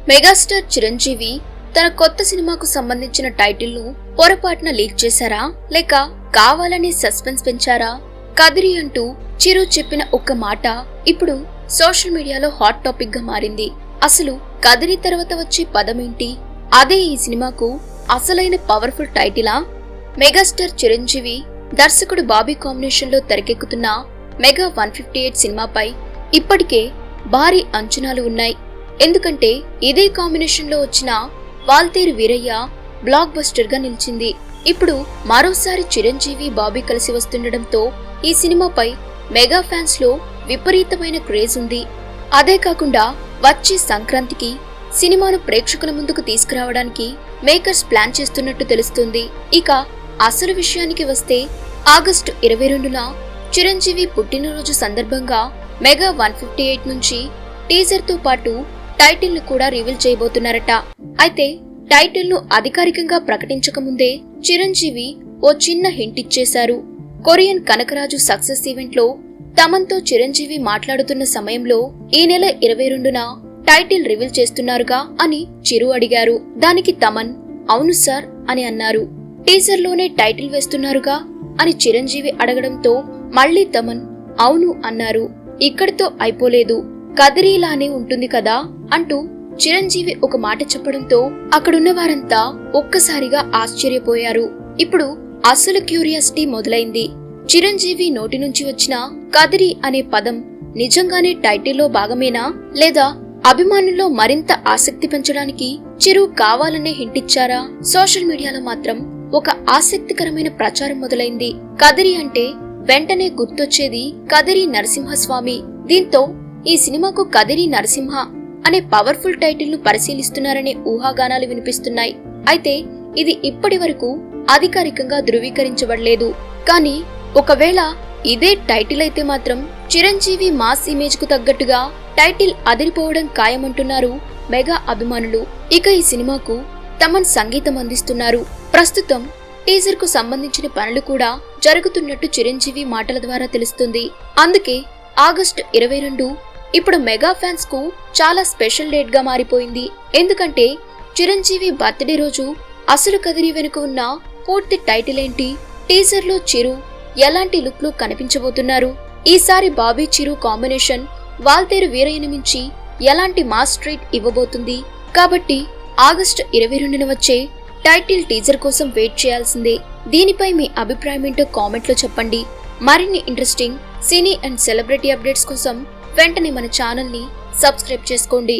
Megastar Chiranjeevi తన కొత్త సినిమాకు సంబంధించిన టైటిల్ ను పొరపాటున లీక్ చేశారా లేక కావాలని సస్పెన్స్ పెంచారా? కదిరి అంటూ చిరు చెప్పిన ఒక్క మాట ఇప్పుడు సోషల్ మీడియాలో హాట్ టాపిక్ గా మారింది. అసలు కదిరి తర్వాత వచ్చే పదమేంటి? అదే ఈ సినిమాకు అసలైన పవర్ఫుల్ టైటిలా? మెగాస్టార్ చిరంజీవి దర్శకుడు బాబీ కాంబినేషన్ లో తెరకెక్కుతున్న మెగా 158 సినిమాపై ఇప్పటికే భారీ అంచనాలు ఉన్నాయి. ఎందుకంటే ఇదే కాంబినేషన్ లో వచ్చిన వాల్తేరు వీరయ్య బ్లాక్ బస్టర్ గా నిలిచింది. ఇప్పుడు మరోసారి చిరంజీవి బాబీ కలిసి వస్తుండటంతో ఈ సినిమాపై మెగా ఫ్యాన్స్ లో విపరీతమైన క్రేజ్ ఉంది. అదే కాకుండా వచ్చే సంక్రాంతికి సినిమాను ప్రేక్షకుల ముందుకు తీసుకురావడానికి మేకర్స్ ప్లాన్ చేస్తున్నట్టు తెలుస్తుంది. ఇక అసలు విషయానికి వస్తే ఆగస్టు 22న చిరంజీవి పుట్టినరోజు సందర్భంగా మెగా 158 నుంచి టీజర్ తో పాటు టైటిల్ ను కూడా రివీల్ చేయబోతున్నారట. అయితే టైటిల్ ను అధికారికంగా ప్రకటించక ముందే చిరంజీవి ఓ చిన్న హింట్ ఇచ్చేశారు. కొరియన్ కనకరాజు సక్సెస్ ఈవెంట్ లో తమన్తో చిరంజీవి మాట్లాడుతున్న సమయంలో ఈ నెల 22న టైటిల్ రివీల్ చేస్తున్నారుగా అని చిరు అడిగారు. దానికి తమన్ అవును సార్ అని అన్నారు. టీజర్ లోనే టైటిల్ వేస్తున్నారుగా అని చిరంజీవి అడగడంతో మళ్లీ తమన్ అవును అన్నారు. ఇక్కడితో అయిపోలేదు, కదిరీలానే ఉంటుంది కదా అంటూ చిరంజీవి ఒక మాట చెప్పడంతో అక్కడున్న వారంతా ఒక్కసారిగా ఆశ్చర్యపోయారు. ఇప్పుడు అసలు క్యూరియాసిటీ మొదలైంది. చిరంజీవి నోటి నుంచి వచ్చిన కదిరి అనే పదం నిజంగానే టైటిల్లో భాగమేనా లేదా అభిమానుల్లో మరింత ఆసక్తి పెంచడానికి చిరు కావాలనే హింట్ ఇచ్చారా? సోషల్ మీడియాలో మాత్రం ఒక ఆసక్తికరమైన ప్రచారం మొదలైంది. కదిరి అంటే వెంటనే గుర్తొచ్చేది కదిరి నరసింహస్వామి. దీంతో ఈ సినిమాకు కదిరి నరసింహ అనే పవర్ఫుల్ టైటిల్ ను పరిశీలిస్తున్నారనే ఊహాగానాలు వినిపిస్తున్నాయి. అయితే ఇది ఇప్పటి వరకు అధికారికంగా ధృవీకరించబడలేదు. కానీ ఒకవేళ ఇదే టైటిల్ అయితే మాత్రం చిరంజీవి మాస్ ఇమేజ్ కు తగ్గట్టుగా టైటిల్ అదిరిపోవడం ఖాయమంటున్నారు మెగా అభిమానులు. ఇక ఈ సినిమాకు తమన్ సంగీతం అందిస్తున్నారు. ప్రస్తుతం టీజర్ కు సంబంధించిన పనులు కూడా జరుగుతున్నట్టు చిరంజీవి మాటల ద్వారా తెలుస్తుంది. అందుకే ఆగస్టు 22 ఇప్పుడు మెగా ఫ్యాన్స్ కు చాలా స్పెషల్ డేట్ గా మారిపోయింది. ఎందుకంటే చిరంజీవి బర్త్డే రోజు అసలు కదిరి వెనుక ఉన్న పూర్తి టైటిల్ ఏంటి? టీజర్ లో చిరు ఎలాంటి లుక్ లో కనిపించబోతున్నారు? ఈసారి బాబీ చిరు కాంబినేషన్ వాల్తేరు వీరయ్యను మించి ఎలాంటి మాస్ ట్రీట్ ఇవ్వబోతుంది? కాబట్టి ఆగస్టు 22న వచ్చే టైటిల్ టీజర్ కోసం వెయిట్ చేయాల్సిందే. దీనిపై మీ అభిప్రాయం ఏంటో కామెంట్ లో చెప్పండి. మరిన్ని interesting cine and celebrity updates కోసం వెంటనే మన ఛానల్ ని సబ్స్క్రైబ్ చేసుకోండి.